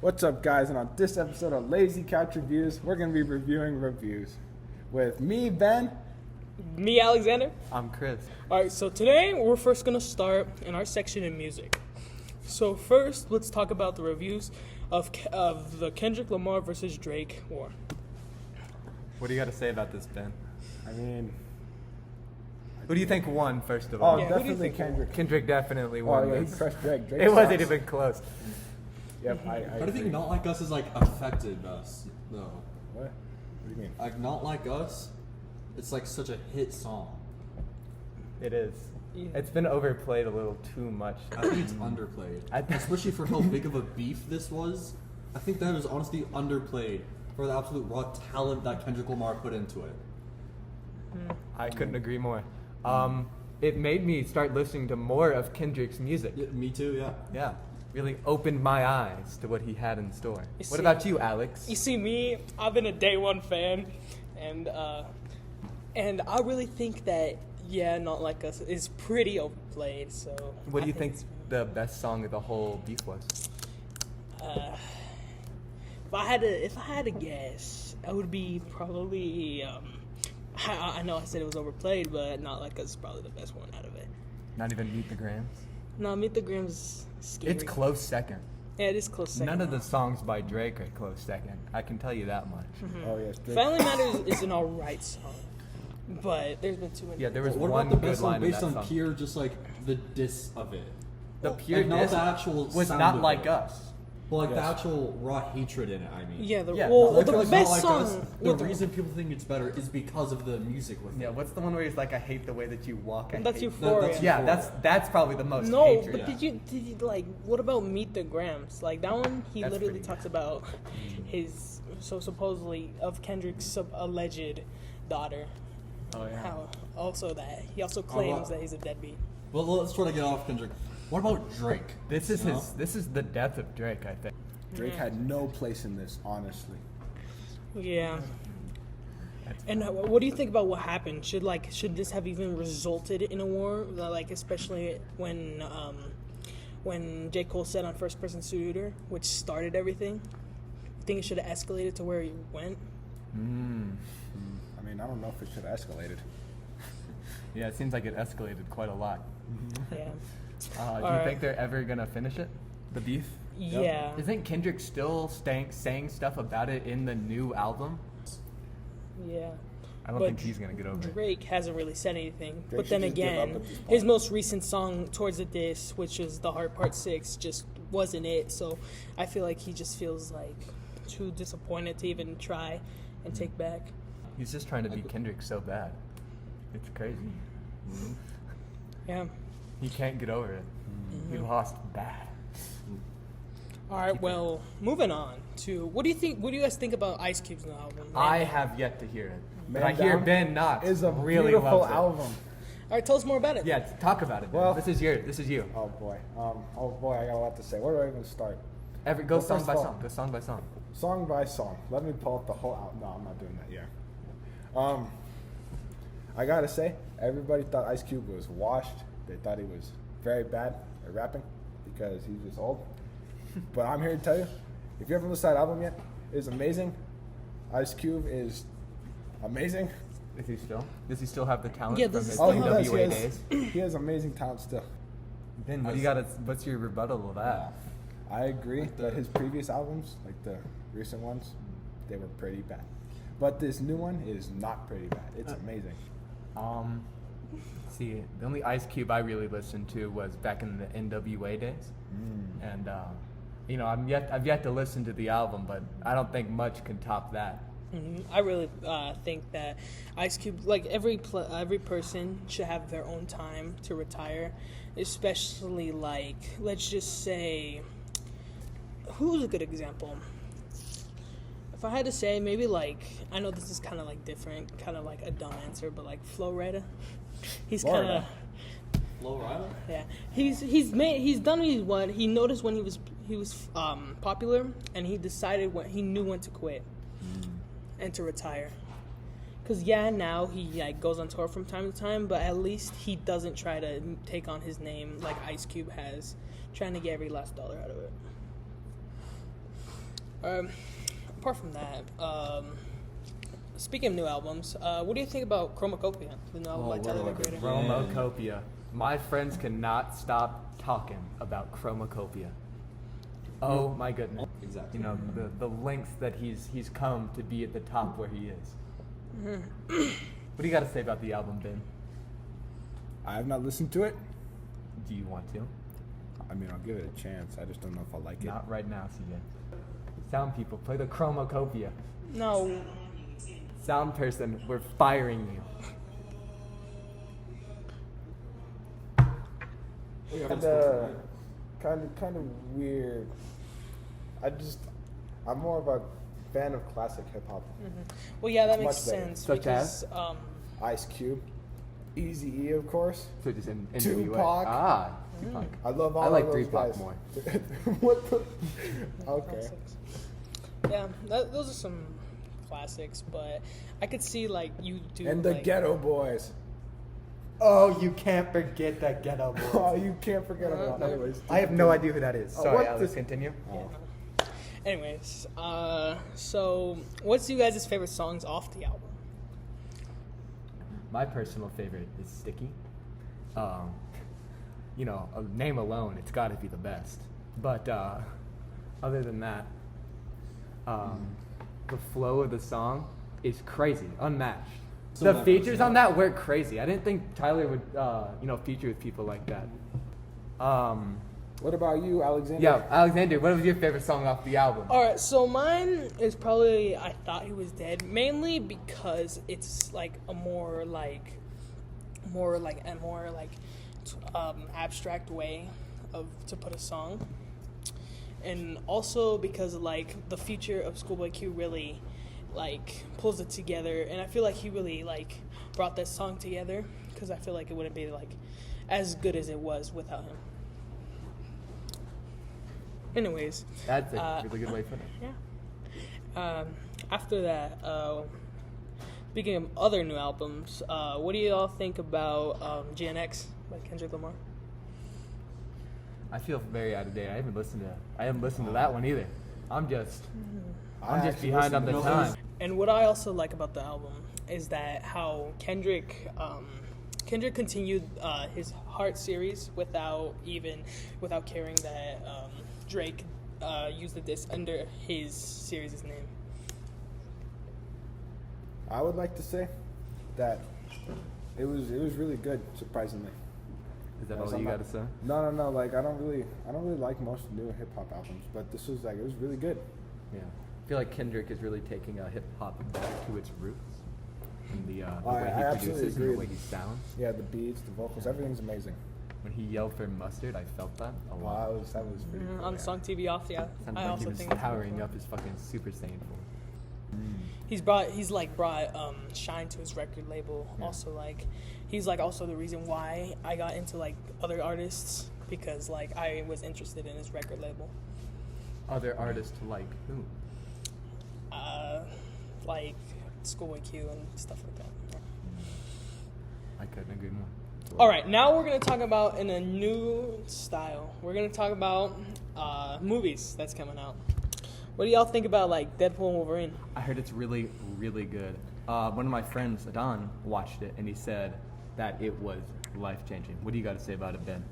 What's up, guys? And on this episode of Lazy Couch Reviews, we're going to be reviewing reviews with me, Ben. Me, Alexander. I'm Chris. Alright, so today we're first going to start in our section in music. So first, let's talk about the reviews of the Kendrick Lamar versus Drake war. What do you got to say about this, Ben? I mean, Who do you think won, first of oh, all? Yeah, who do you definitely think Kendrick. Kendrick definitely Oh, won yeah, he this. crushed Drake. Drake It wasn't sucks. even close. Yep, I How do you agree. think Not Like Us is like affected us though? What? What do you mean? Like Not Like Us, it's like such a hit song. It is. Yeah. It's been overplayed a little too much. I think it's underplayed, I- especially for how big of a beef this was. I think that was honestly underplayed for the absolute raw talent that Kendrick Lamar put into it. I couldn't agree more. It made me start listening to more of Kendrick's music. Yeah, me too. Yeah. Yeah. Really opened my eyes to what he had in store. You What see- about you, Alex? You see me, I've been a day one fan, and I really think that, Not Like Us is pretty overplayed, so... What do I you think it's- the best song of the whole beef was? If I had to guess, it would be probably. I know I said it was overplayed, but Not Like Us is probably the best one out of it. Not even Meet the Grams? No, Meet the Grams scary. It's close second. Yeah, it is close second. None of the songs by Drake are close second. I can tell you that much. Oh, yes, Drake. Family Matters is an alright song, but there's been too many. Yeah, there was What one about the good best song line in based that on song. pure, just like the diss of it? The pure Like, not diss the actual was sound Not of Like it. Us. But like the Yes. actual raw hatred in it. I mean. Yeah, Yeah, well, like, the Like, best Not Like song. Us, with the reason people think it's better is because of the music with Yeah, it. what's the one where he's like, I hate the way that you walk. I That's hate Euphoria. that's Yeah, Euphoria. that's probably the most No, hatred. but Yeah. did you like? What about Meet the Grams? Like that one, he That's literally pretty talks about his supposedly of Kendrick's alleged daughter. Oh yeah. How also that he also claims wow. that he's a deadbeat. Well, let's try to get off Kendrick. What about Drake? This is You know? this is the death of Drake, I think. Drake had no place in this, honestly. Yeah. That's And what do you think about what happened? Should this have even resulted in a war? Like especially when J. Cole said on first person shooter, which started everything. You think it should have escalated to where it went? I mean, I don't know if it should have escalated. Yeah, it seems like it escalated quite a lot. Yeah. Do you Alright. think they're ever gonna finish it? The beef? Yeah. Isn't Kendrick still saying stuff about it in the new album? Yeah. I don't But think he's gonna get over it. Drake hasn't really said anything. Drake But then should just give up again, at this point. his most recent song towards the diss, which is The Heart Part 6, just wasn't it. So I feel like he just feels like too disappointed to even try and take back. He's just trying to be Kendrick so bad. It's crazy. Yeah. He can't get over it. He lost bad. All right. Well, moving on to what do you think? What do you guys think about Ice Cube's new album? I have yet to hear it, but I Man hear Down Ben Knox Is a really beautiful loves it. album. All right. Tell us more about it. Yeah, talk about it. Ben. Well- this is you. Oh boy. I got a lot to say. Where do I even start? Go Well, song first by of all- song. Go song by song. Song by song. Let me pull up the whole album. No, I'm not doing that yet. I gotta say, everybody thought Ice Cube was washed. They thought he was very bad at rapping because he's just old. But I'm here to tell you, if you haven't listened to that album yet, it's amazing. Ice Cube is amazing. Is he still? Does he still have the talent Yeah, from does his he Oh, still he have- does. NWA days? He has amazing talent still. Ben, what do you got? What's your rebuttal of that? I agree that his previous albums, like the recent ones, they were pretty bad. But this new one is not pretty bad. It's amazing. See, the only Ice Cube I really listened to was back in the NWA days, and I've yet to listen to the album, but I don't think much can top that. I really think that Ice Cube, like every person, should have their own time to retire. Especially like, let's just say, who's a good example? If I had to say, maybe like, I know this is kind of like different, kind of like a dumb answer, but like Flo Rida, he's kind of. Flo Rida? Yeah, he's done what he noticed when he was popular, and he decided he knew when to quit and to retire. Cause now he like goes on tour from time to time, but at least he doesn't try to take on his name like Ice Cube has, trying to get every last dollar out of it. Apart from that, speaking of new albums, what do you think about Chromacopia, the new album by Tyler the Creator? Chromacopia. My friends cannot stop talking about Chromacopia. Oh my goodness! Exactly. You know the lengths that he's come to be at the top where he is. What do you got to say about the album, Ben? I have not listened to it. Do you want to? I mean, I'll give it a chance. I just don't know if I like it. Not right now, CJ. Sound people, play the Chromacopia. No. Sound person, we're firing you. Kind of weird. I'm more of a fan of classic hip hop. Well, yeah, that Much makes better. sense Such because Ice Cube, Eazy-E, of course. So just in Tupac. Tupac. I love all I like of those 3 guys. Pac more. What the? Okay. classics. Yeah, those are some classics, but I could see like you do. And the like, Ghetto Boys. Oh, you can't forget that Ghetto Boy. Oh, you can't forget about that. Anyways, I have no idea who that is. Oh, Sorry, what Alex, the- continue. Anyways, so what's you guys' favorite songs off the album? My personal favorite is Sticky. You know, a name alone, it's got to be the best. But other than that, the flow of the song is crazy, unmatched. So The that features person- on that were crazy. I didn't think Tyler would, feature with people like that. What about you, Alexander? Yeah, Alexander, what was your favorite song off the album? All right, so mine is probably "I Thought He Was Dead," mainly because it's like a more abstract way to put a song, and also because like the feature of Schoolboy Q really like pulls it together, and I feel like he really like brought that song together because I feel like it wouldn't be like as good as it was without him. Anyways, That's a really good way to put it. yeah. After that, speaking of other new albums, what do you all think about GNX by Kendrick Lamar? I feel very out of date. I haven't listened to that one either. I'm just actually behind on listened the to time. And what I also like about the album is that how Kendrick continued his Heart series without caring that Drake used the disc under his series' name. I would like to say that it was really good, surprisingly. Is that Yes, all I'm you not- got to say? No. Like I don't really like most new hip hop albums, but this was like it was really good. Yeah. I feel like Kendrick is really taking hip hop back to its roots. And the I way he absolutely produces and agree. the way he sounds. Yeah, the beats, the vocals, everything's amazing. When he yelled for mustard, I felt that a lot. Wow, that was pretty cool, On yeah. Song TV Off, yeah. Sounded I like also he was think it's powering cool. up his fucking Super Saiyan form. He's brought shine to his record label. Yeah. Also like he's like also the reason why I got into like other artists because like I was interested in his record label. Other artists like who? Like Schoolboy Q and stuff like that. I couldn't agree more. All right, now we're gonna talk about in a new style. We're gonna talk about movies that's coming out. What do y'all think about like Deadpool and Wolverine? I heard it's really, really good. One of my friends, Adon, watched it and he said that it was life-changing. What do you got to say about it, Ben?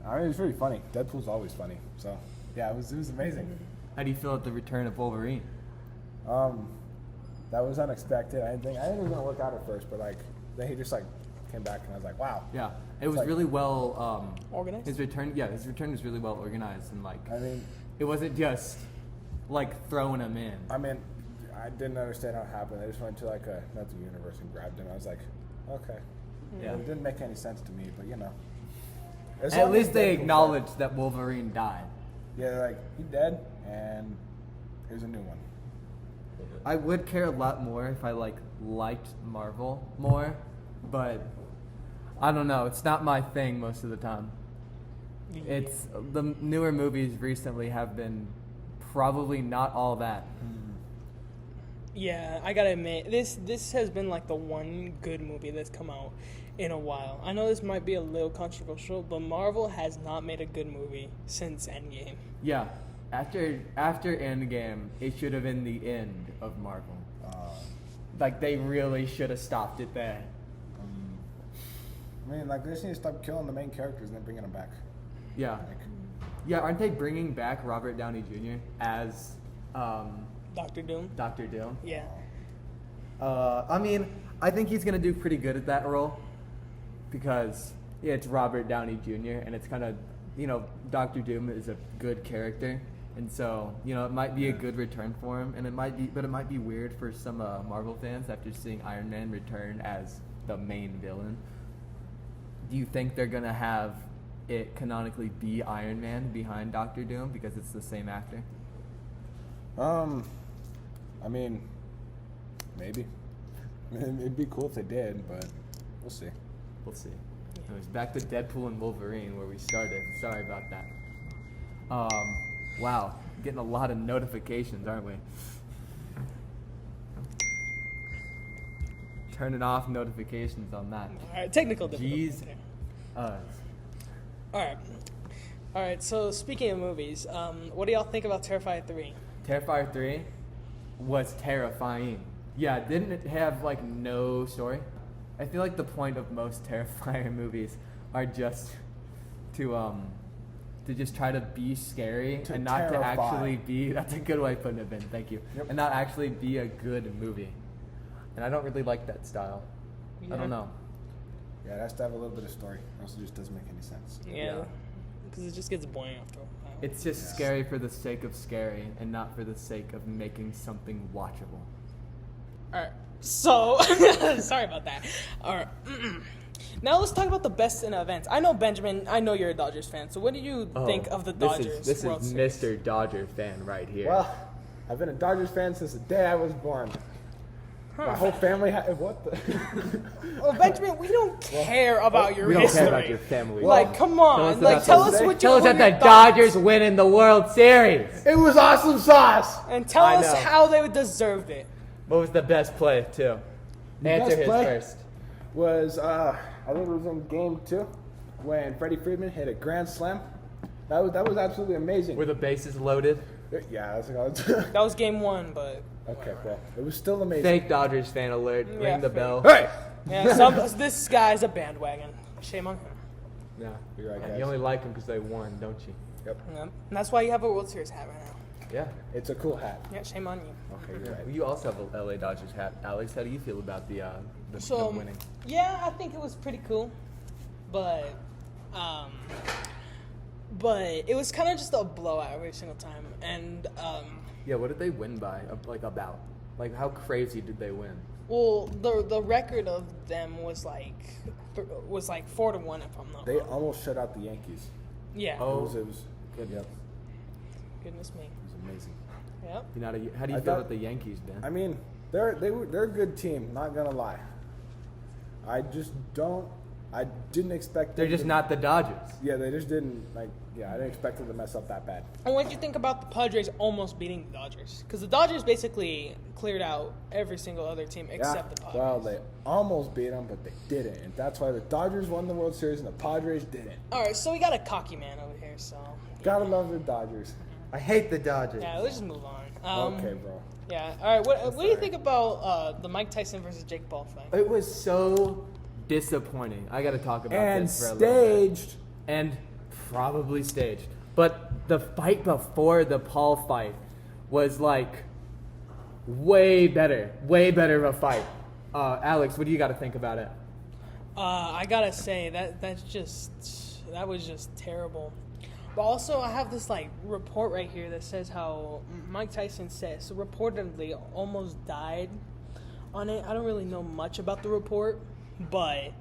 I mean, it's really funny. Deadpool's always funny, so yeah, it was amazing. How do you feel at the return of Wolverine? That was unexpected. I didn't think it was gonna work out at first, but like then he just like came back and I was like, wow. Yeah, it was like- really well Organized? His return was really well organized and like I mean, it wasn't just like throwing him in. I didn't understand how it happened. I just went to like another universe and grabbed him. I was like, okay. Yeah. It didn't make any sense to me, but you know. As At long least as they Deadpool's acknowledged that Wolverine died. dead. Yeah, like he dead, and here's a new one. I would care a lot more if I liked Marvel more, but I don't know. It's not my thing most of the time. It's the newer movies recently have been probably not all that. Yeah, I gotta admit, this has been like the one good movie that's come out in a while. I know this might be a little controversial, but Marvel has not made a good movie since Endgame. Yeah, After Endgame, it should have been the end of Marvel. Like they really should have stopped it there. I mean, like, they just need to stop killing the main characters and then bringing them back. Yeah. Like, Yeah, aren't they bringing back Robert Downey Jr. as Doctor Doom. Doctor Doom? Yeah. I mean, I think he's gonna do pretty good at that role because it's Robert Downey Jr. and it's kind of, Doctor Doom is a good character, and so it might be a good return for him, and it might be weird for some Marvel fans after seeing Iron Man return as the main villain. Do you think they're gonna have it canonically be Iron Man behind Doctor Doom because it's the same actor? I mean, maybe. I mean, it'd be cool if they did, but we'll see. We'll see. Anyways, back to Deadpool and Wolverine where we started. Sorry about that. Wow, getting a lot of notifications, aren't we? Turning off notifications on that. All right, technical difficulties. Jeez. All right. So speaking of movies, what do y'all think about Terrifier 3? Terrifier 3 was terrifying. Yeah, didn't it have no story? I feel like the point of most Terrifier movies are just to just try to be scary To and not terrify. to actually be. That's a good way of putting it, Ben. Thank you. Yep. And not actually be a good movie. And I don't really like that style. I Yeah. don't know. Yeah, it has to have a little bit of story, or else it just doesn't make any sense. Yeah, because it just gets boring after a while. It's just Yeah. scary for the sake of scary and not for the sake of making something watchable. All right. So sorry about that. All right. Now let's talk about the best in events. I know Benjamin. I know you're a Dodgers fan. So what do you think of the Dodgers World Series? Mr. Dodger fan right here. Well, I've been a Dodgers fan since the day I was born. My whole family what the? Well, Benjamin, we don't care about your we don't history. care about your family. Like, come on. Tell us what you Tell us what that your the thoughts- Dodgers winning the World Series. It was awesome sauce. And tell I us know. how they deserved it. What was the best play, too? Answer best his play? first. Was I think it was in Game 2 when Freddie Freeman hit a grand slam. That was absolutely amazing. Were the bases loaded? Yeah, that's That was game 1, but okay. Well, it was still amazing. Fake Dodgers fan alert. Yeah, Ring the fake. bell. Hey, yeah, this guy's a bandwagon. Shame on him. Yeah. you're right, guys. You only like them because they won, don't you? Yep, Yeah. And that's why you have a World Series hat right now. Yeah. it's a cool hat. Yeah, shame on you. Okay, you're right. You also have a LA Dodgers hat. Alex, how do you feel about the So, winning? yeah, I think it was pretty cool, but it was kind of just a blowout every single time. And Yeah, what did they win by? About? Like, how crazy did they win? well, the record of them was like 4-1 if I'm not They wrong. almost shut out the Yankees. Yeah. Oh. It was good. Yep, Goodness me. it was amazing. Yep. How do you I feel thought- about the Yankees, Ben? I mean, they're a good team. Not gonna lie. I didn't expect. They're them just to- not the Dodgers. Yeah, they just didn't Yeah, I didn't expect them to mess up that bad. And what did you think about the Padres almost beating the Dodgers? Because the Dodgers basically cleared out every single other team except the Padres. Well, they almost beat them, but they didn't, and that's why the Dodgers won the World Series and the Padres didn't. All right, so we got a cocky man over here. So Gotta love the Dodgers. I hate the Dodgers. yeah, let's just move on. Okay, bro. Yeah. All right. What do you think about the Mike Tyson versus Jake Paul fight? It was so disappointing. I got to talk about And this for a little bit. staged. And probably staged. But the fight before the Paul fight was way better of a fight. Alex, what do you got to think about it? I gotta say that was just terrible. But also, I have this report right here that says how Mike Tyson says reportedly almost died on it. I don't really know much about the report, but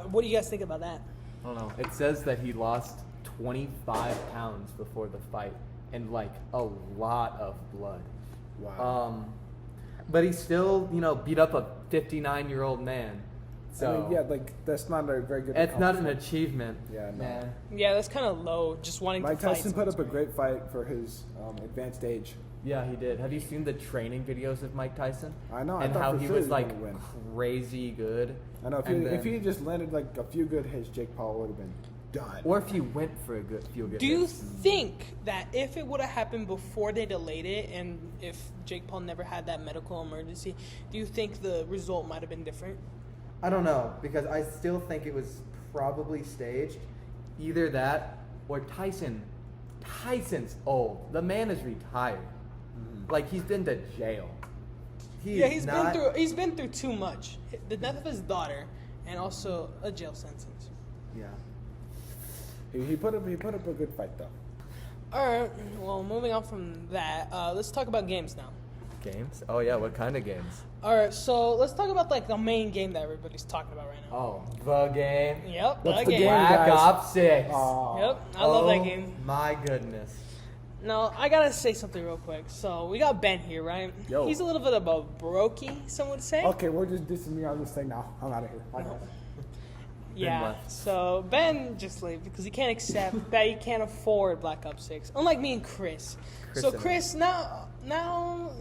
what do you guys think about that? I don't know. It says that he lost 25 pounds before the fight and a lot of blood. Wow. But he still, beat up a 59-year-old man. So I mean, yeah, that's not a very good. it's not an accomplishment. achievement. Yeah, no. man. Yeah, that's kind of low. Just wanting Mike to fight. Tyson put up a great fight for his advanced age. Yeah, he did. Have you seen the training videos of Mike Tyson? I know. I And thought how for he sure was gonna win. crazy good. I know. And If he then- just landed a few good hits, Jake Paul would have been done. Or if you went for a good few good Do you hits. think that if it would have happened before they delayed it, and if Jake Paul never had that medical emergency, do you think the result might have been different? I don't know, because I still think it was probably staged. Either that or Tyson's old. The man is retired. Like, he's been to jail. He's been through too much. The death of his daughter, and also a jail sentence. Yeah. He put up a good fight though. All right. Well, moving on from that, let's talk about games now. Games? Oh yeah, what kind of games? All right. So let's talk about like the main game that everybody's talking about right now. Oh, the game. Yep. What's the the game. game? Black guys. Ops 6. Yep. I love that game. My goodness. Now, I gotta say something real quick. So, we got Ben here, right? Yo. He's a little bit of a brokey, some would say. Okay, we're just dissing me on this thing now. I'm out of here. Bye, guys. Yeah. left. So, Ben just left because he can't accept that he can't afford Black Ops 6. Unlike me and Chris. So, and I. Chris, now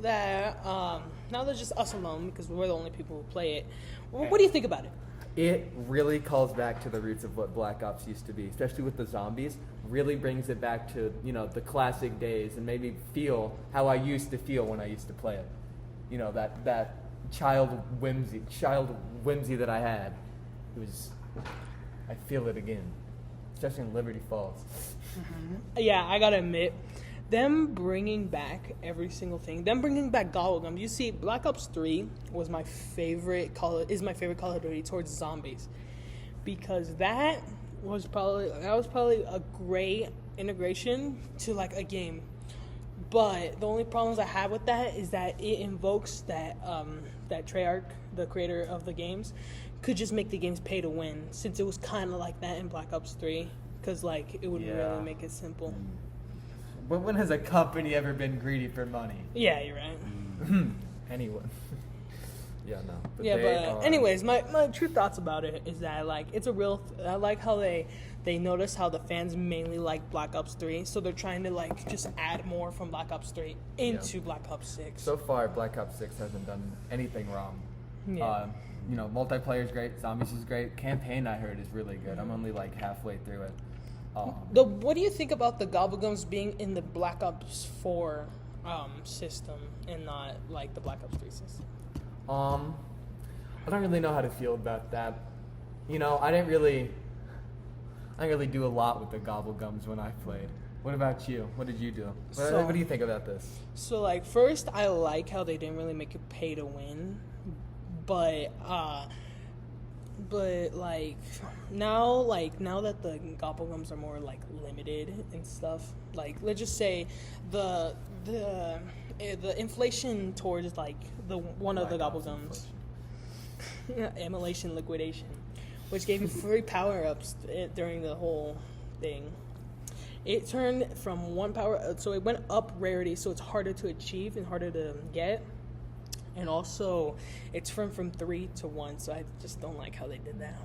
there's just us alone because we're the only people who play it. What do you think about it? It really calls back to the roots of what Black Ops used to be, especially with the zombies. Really brings it back to, the classic days and made me feel how I used to feel when I used to play it. That child whimsy that I had. I feel it again, especially in Liberty Falls. Yeah, I gotta admit, them bringing back every single thing, them bringing back Gobblegum. You see, Black Ops 3 was my favorite Call of Duty towards zombies, because that was probably a great integration to like a game. But the only problems I have with that is that it invokes that Treyarch, the creator of the games, could just make the games pay to win, since it was kind of like that in Black Ops 3, because like it would really make it simple. But when has a company ever been greedy for money? Yeah, you're right. Anyone. Yeah, no. But anyways, my true thoughts about it is that like it's a real. I like how they notice how the fans mainly like Black Ops 3, so they're trying to like just add more from Black Ops 3 into Black Ops 6. So far, Black Ops 6 hasn't done anything wrong. Yeah. Multiplayer is great. Zombies is great. Campaign, I heard, is really good. I'm only like halfway through it. What do you think about the Gobblegums being in the Black Ops 4 system and not like the Black Ops 3 system? I don't really know how to feel about that. I didn't really do a lot with the Gobblegums when I played. What about you? What did you do? What do you think about this? So like first, I like how they didn't really make it pay to win, but like now that the Gobblegums are more like limited and stuff, like let's just say the inflation towards like the one of the Gobblegums, immolation liquidation, which gave you free power ups during the whole thing. It turned from one power, so it went up rarity, so it's harder to achieve and harder to get. And also, it's from 3 to 1, so I just don't like how they did that.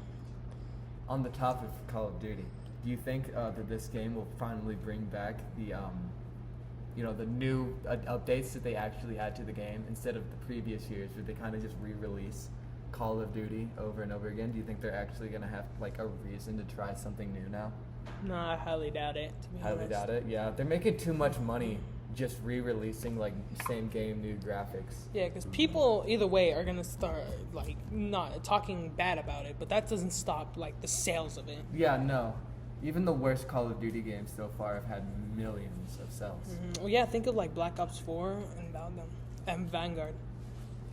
On the topic of Call of Duty, do you think that this game will finally bring back the new updates that they actually add to the game instead of the previous years where they kind of just re-release Call of Duty over and over again? Do you think they're actually going to have like a reason to try something new now? No, I highly doubt it, to be Highly honest. doubt it. Yeah, they're making too much money just re-releasing like same game, new graphics. Yeah, because people either way are gonna start like not talking bad about it, but that doesn't stop like the sales of it. Yeah, no. Even the worst Call of Duty games so far have had millions of sales. Well, yeah, think of like Black Ops 4 and Vanguard.